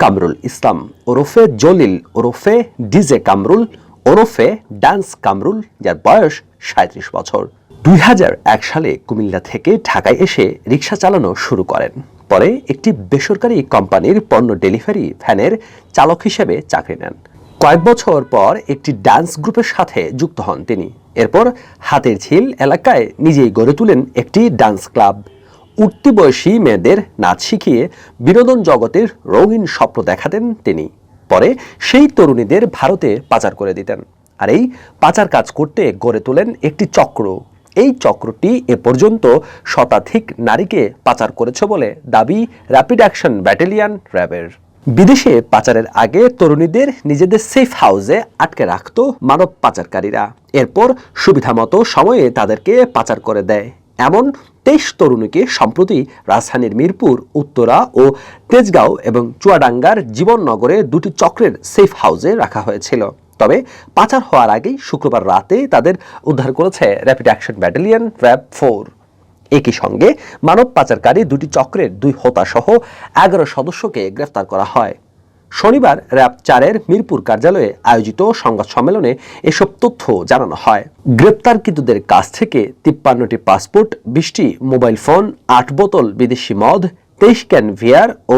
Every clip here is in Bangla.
কামরুল ইসলাম ওরফে জলিল ওরফে ডিজে কামরুল ওরফে ডান্স কামরুল, যার বয়স ৩৭ বছর। ২০০১ সালে কুমিল্লা থেকে ঢাকায় এসে রিকশা চালানো শুরু করেন। পরে একটি বেসরকারি কোম্পানির পণ্য ডেলিভারি ভ্যানের চালক হিসেবে চাকরি নেন। কয়েক বছর পর একটি ডান্স গ্রুপের সাথে যুক্ত হন তিনি। এরপর হাতের ঝিল এলাকায় নিজেই গড়ে তুলেন একটি ডান্স ক্লাব। উঠতি বয়সী মেয়েদের নাচ শিখিয়ে বিনোদন জগতের রঙিন স্বপ্ন দেখাতেন তিনি। পরে সেই তরুণীদের ভারতে পাচার করে দিতেন। আর এই পাচার কাজ করতে গড়ে তোলেন একটি চক্র। এই চক্রটি এ পর্যন্ত শতাধিক নারীকে পাচার করেছে বলে দাবি র্যাপিড অ্যাকশন ব্যাটালিয়ন র্যাবের। বিদেশে পাচারের আগে তরুণীদের নিজেদের সেফ হাউসে আটকে রাখত মানব পাচারকারীরা। এরপর সুবিধামতো সময়ে তাদেরকে পাচার করে দেয়। এমন ২৩ তরুণীকে সম্প্রতি রাজধানীর মিরপুর, উত্তরা ও তেজগাঁও এবং চুয়াডাঙ্গার জীবননগরে দুটি চক্রের সেফ হাউসে রাখা হয়েছিল। তবে পাচার হওয়ার আগেই শুক্রবার রাতে তাদের উদ্ধার করেছে র্যাপিড অ্যাকশন ব্যাটালিয়ন র্যাব 4। একই সঙ্গে মানব পাচারকারী দুটি চক্রের ২ হোতা সহ ১১ সদস্যকে গ্রেফতার করা হয়। শনিবার র্যাব 4-এর মিরপুর কার্যালয়ে আয়োজিত সংবাদ সম্মেলনে এসব তথ্য জানানো হয়। গ্রেপ্তারকৃতদের কাছ থেকে ৫৩টি পাসপোর্ট, ২০টি মোবাইল ফোন, ৮ বোতল বিদেশি মদ, ২৩ ক্যান বিয়ার ও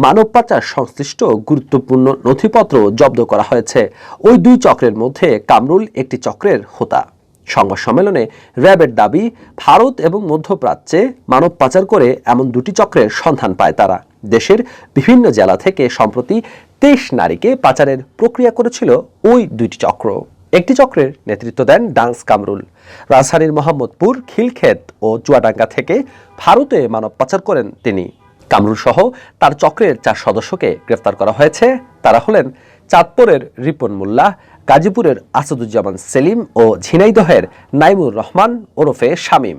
মানব পাচার সংশ্লিষ্ট গুরুত্বপূর্ণ নথিপত্র জব্দ করা হয়েছে। ওই ২ চক্রের মধ্যে কামরুল একটি চক্রের হোতা। সংবাদ সম্মেলনে র্যাবের দাবি, ভারত এবং মধ্যপ্রাচ্যে মানব পাচার করে এমন দুটি চক্রের সন্ধান পায় তারা। দেশের বিভিন্ন জেলা থেকে সম্প্রতি ২৩ নারীকে পাচারের প্রক্রিয়া করেছিল ওই ২টি চক্র। একটি চক্রের নেতৃত্ব দেন ডান্স কামরুল। রাজধানীর মোহাম্মদপুর, খিলক্ষেত ও চুয়াডাঙ্গা থেকে ভারতে মানব পাচার করেন তিনি। কামরুল সহ তার চক্রের ৪ সদস্যকে গ্রেফতার করা হয়েছে। তারা হলেন চাঁদপুরের রিপন মোল্লা, গাজীপুরের আসাদুজ্জামান সেলিম ও ঝিনাইদহের নাইমুর রহমান ওরফে শামীম।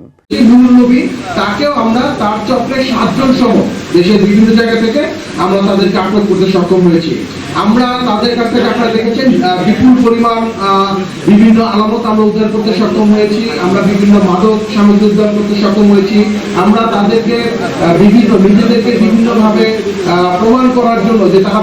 তাকেও আমরা তার চক্রের 7 জন সহ দেশের বিভিন্ন জায়গা থেকে আমরা তাদেরকে আটক করতে সক্ষম হয়েছি। আমরা তাদের কাছ থেকে আপনারা দেখেছেন বিপুল পরিমাণ বিভিন্ন আলামত আমরা উদ্ধার করতে সক্ষম হয়েছি। আমরা বিভিন্ন মাদক সামগ্রী উদ্ধার করতে সক্ষম হয়েছি। আমরা তাদেরকে নিজেদেরকে বিভিন্নভাবে প্রমাণ করার জন্য যে তারা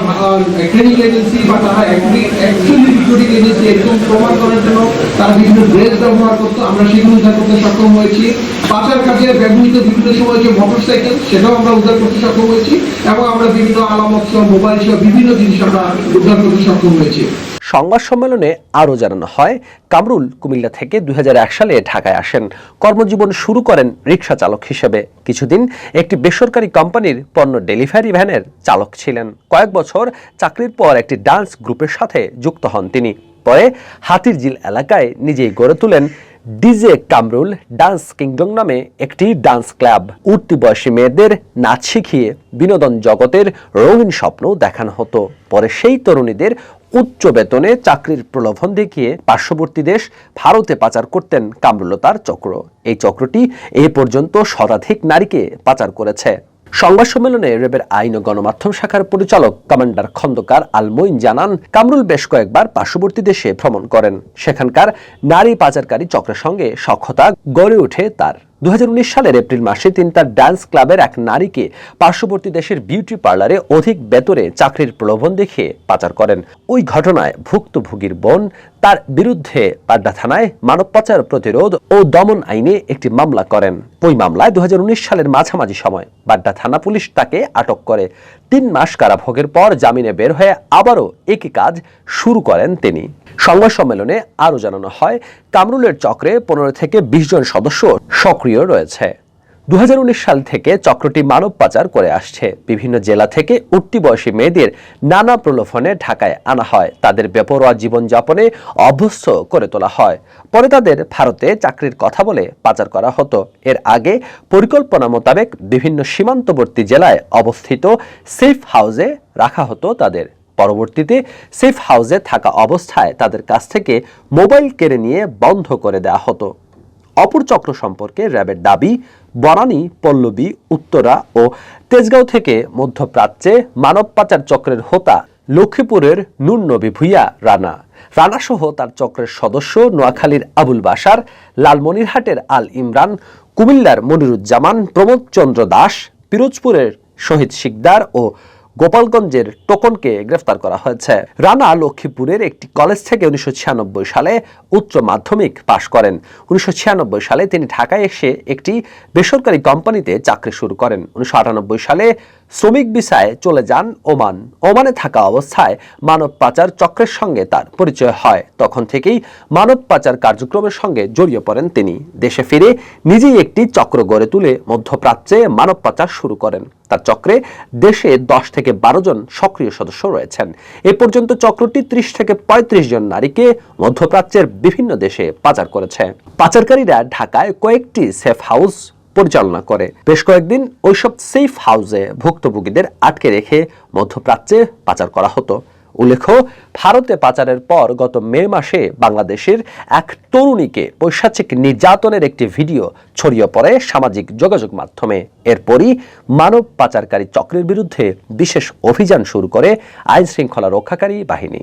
ট্রেনিং এজেন্সি বা তারা অ্যাকচুয়ালি রিক্রুটিং এজেন্সি এরকম প্রমাণ করার জন্য তারা বিভিন্ন ড্রেস ব্যবহার করতো, আমরা সেগুলো উদ্ধার করতে সক্ষম হয়েছি। পাচার কাজে ব্যবহৃত বিভিন্ন সময় যে মোটরসাইকেল, সেটাও আমরা উদ্ধার করতে সক্ষম হয়েছি এবং আমরা বিভিন্ন আলামত সহ মোবাইল সহ বিভিন্ন জিনিস আমরা উদ্ধার করতে সক্ষম হয়েছি। সংবাদ সম্মেলনে আরও জানানো হয়, কামরুল কুমিল্লা থেকে ২০০১ সালে ঢাকায় আসেন। কর্মজীবন শুরু করেন রিকশা চালক হিসেবে। কিছুদিন একটি বেসরকারি কোম্পানির পণ্য ডেলিভারি ভ্যানের চালক ছিলেন। কয়েক বছর চাকরির পর একটি ডান্স গ্রুপের সাথে যুক্ত হন তিনি। পরে হাতিরঝিল এলাকায় নিজেই গড়ে তোলেন ডিজে কামরুল ডান্স কিংডম নামে একটি ডান্স ক্লাব। উঠতি বয়সী মেয়েদের নাচ শিখিয়ে বিনোদন জগতের রঙিন স্বপ্ন দেখানো হতো। পরে সেই তরুণীদের উচ্চ বেতনে চাকরির প্রলোভন দেখিয়ে পার্শ্ববর্তী দেশ ভারতে পাচার করতেন কামরুল ও তার চক্র। এই চক্রটি এ পর্যন্ত শতাধিক নারীকে পাচার করেছে। সংবাদ সম্মেলনে র্যাবের আইন ও গণমাধ্যম শাখার পরিচালক কমান্ডার খন্দকার আল মঈন জানান, কামরুল বেশ কয়েকবার পার্শ্ববর্তী দেশে ভ্রমণ করেন। সেখানকার নারী পাচারকারী চক্রের সঙ্গে সখ্যতা গড়ে ওঠে তার। ২০১৯ সালের এপ্রিল মাসে তিনি তার ডান্স ক্লাবের এক নারীকে পার্শ্ববর্তী দেশের বিউটি পার্লারে অধিক বেতনে চাকরির প্রলোভন দেখিয়ে পাচার করেন। ওই ঘটনায় ভুক্তভোগীর বোন তার বিরুদ্ধে পাড্ডা থানায় মানব পাচার প্রতিরোধ ও দমন আইনে একটি মামলা করেন। ওই মামলায় ২০১৯ সালের মাঝামাঝি সময় বাড্ডা থানা পুলিশ তাকে আটক করে। ৩ মাস কারাভোগের পর জামিনে বের হয়ে আবারও একই কাজ শুরু করেন তিনি। সংবাদ সম্মেলনে আরও জানানো হয়, কামরুলের চক্রে ১৫ থেকে ২০ জন সদস্য সক্রিয় রয়েছে। ২০১৯ সাল থেকে চক্রটি মানব পাচার করে আসছে। বিভিন্ন জেলা থেকে উঠতি বয়সী মেয়েদের নানা প্রলোভনে ঢাকায় আনা হয়। তাদের বেপরোয়া জীবনযাপনে অভ্যস্ত করে তোলা হয়। পরে তাদের ভারতে চাকরির কথা বলে পাচার করা হতো। এর আগে পরিকল্পনা মোতাবেক বিভিন্ন সীমান্তবর্তী জেলায় অবস্থিত সেফ হাউসে রাখা হতো তাদের। পরবর্তীতে সেফ হাউসে থাকা অবস্থায় তাদের কাছ থেকে মোবাইল কেড়ে নিয়ে বন্ধ করে দেওয়া হতো। অপর চক্র সম্পর্কে র্যাবের দাবি, বনানী, পল্লবী, উত্তরা ও তেজগাঁও থেকে মধ্যপ্রাচ্যে মানব পাচার চক্রের হোতা লক্ষ্মীপুরের নূর নবী ভূঁইয়া রানা সহ তার চক্রের সদস্য নোয়াখালীর আবুল বাশার, লালমনিরহাটের আল ইমরান, কুমিল্লার মনিরুজ্জামান, প্রমোদ চন্দ্র দাস, পিরোজপুরের শহীদ শিকদার ও গোপালগঞ্জের টোকনকে গ্রেফতার করা হয়েছে। রানা লক্ষ্মীপুরের একটি কলেজ থেকে 1996 সালে উচ্চ মাধ্যমিক পাশ করেন। 1996 সালে তিনি ঢাকায় এসে একটি বেসরকারি কোম্পানিতে চাকরি শুরু করেন। 1998 সালে শ্রমিক ভিসায় চলে যান ওমান। ওমানে থাকা অবস্থায় মানব পাচার চক্রের সঙ্গে তার পরিচয় হয়। তখন থেকেই মানব পাচার কার্যক্রমের সঙ্গে জড়িয়ে পড়েন তিনি। দেশে ফিরে নিজেই একটি চক্র গড়ে তুলে মধ্যপ্রাচ্যে মানব পাচার শুরু করেন। তার চক্রে দেশে 10 থেকে 12 জন সক্রিয় সদস্য রয়েছেন। এ পর্যন্ত চক্রটি 30 থেকে 35 জন নারীকে মধ্যপ্রাচ্যের বিভিন্ন দেশে পাচার করেছে। পাচারকারীরা ঢাকায় কয়েকটি সেফ হাউস পরিচালনা করে। বেশ কয়েকদিন ওইসব সেফ হাউসে ভুক্তভোগীদের আটকে রেখে মধ্যপ্রাচ্যে পাচার করা হতো। উল্লেখ্য, ভারতে পাচারের পর গত মে মাসে বাংলাদেশের এক তরুণীকে পৈশাচিক নির্যাতনের একটি ভিডিও ছড়িয়ে পড়ে সামাজিক যোগাযোগ মাধ্যমে। এরপরই মানব পাচারকারী চক্রের বিরুদ্ধে বিশেষ অভিযান শুরু করে আইন শৃঙ্খলা রক্ষাকারী বাহিনী।